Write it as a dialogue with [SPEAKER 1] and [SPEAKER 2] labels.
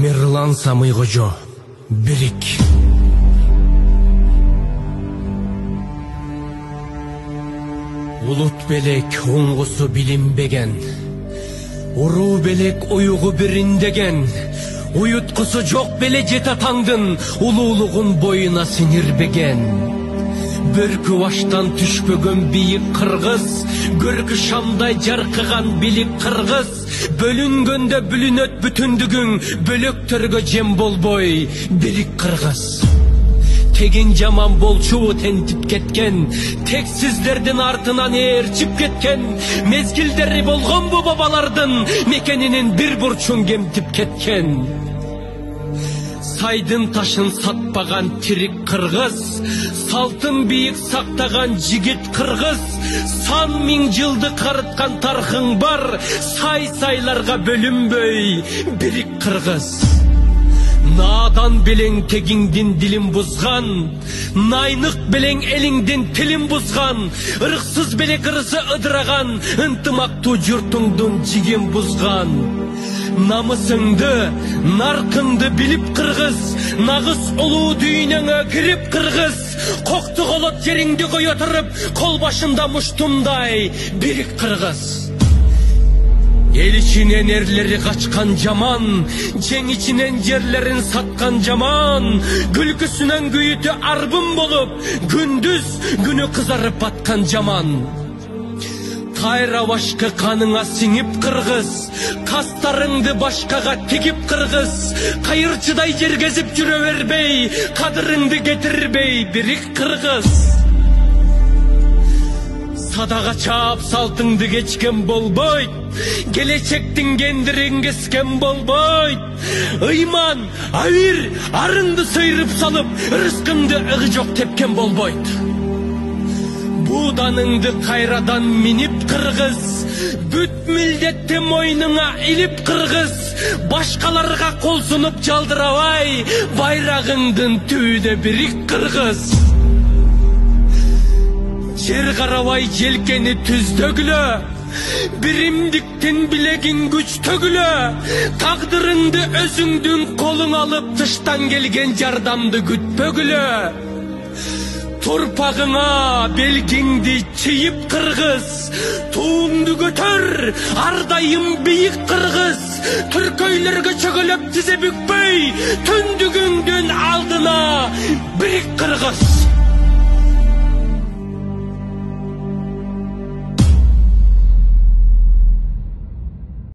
[SPEAKER 1] Мирлан Самыйкожо, Бирик. Улут белек оңгусу билинбеген, уруу белек уюгу бириндеген, уюткусу жок беле жетатаңдын улуулугун боюна сиңирбеген. Бөркү баштан түшпөгөн бийик кыргыз, көркү шамдай жаркыган билик кыргыз, бөлүнгөндө бүлүнөт бүтүндүгүң, бөлөктөргө жем болбой билик кыргыз. Тегин жаман болчу тентип кеткен, тексиздердин артынан ээрчип кеткен, мезгилдери болгон бу бабалардын мекенинин бир бурчун кемтип кеткен. Сайдын ташын сатпаган тирик кыргыз, салтын бийик сактаган жигит кыргыз, сан миң жылды карыткан тархың бар, сай-сайларга бөлүнбөй бирик кыргыз. Надан белең тегиңдин дилин бузган, найнык белең элиңдин тилин бузган, ырксыз белек ырысы ыдыраган, ынтымактуу журтуңдун жигин бузган. Намысыңды, наркыңды билип кыргыз, нагыз улуу дүйнөңө кирип кыргыз, кокту колот жериңди койотуруп, кол башында муштумдай бирик кыргыз. Эл ичинен эрлери качкан жаман, жең ичинен жерлерин саткан жаман, күлкүсүнөн күйүтү арбын болуп, күндүз күнү кызарып баткан жаман. Кайра башкы каныңа сиңип кыргыз, кастарыңды башкага тигип кыргыз, кайырчыдай жергезип жүрө бербей, кадырыңды кетирбей бирик кыргыз. Садага чаап салтыңды кечкен болбойт, келечектин кендирин кескен болбойт. Ыйман, авир, арыңды сыйрып салып, рызкыңды ыгы жок тепкен болбойт. Буданыңды кайрадан минип кыргыз, бүт милдетти мойнуңа илип кыргыз, башкаларга кол сунуп жалдырабай, байрагыңдын түбүнө бирик кыргыз. Жер карабай желкени түздөгүлө, биримдиктин билегин күчтөгүлө, тагдырыңды өзүңдүн колуң алып, тыштан келген жардамды күтпөгүлө. Турпагыңа белгиңди чийип кыргыз, туңду көтөр, ардайым бийик кыргыз, түркөйлөргө чөгөлөп тизе бүкпөй, түндүгүңдүн алдына бирик кыргыз.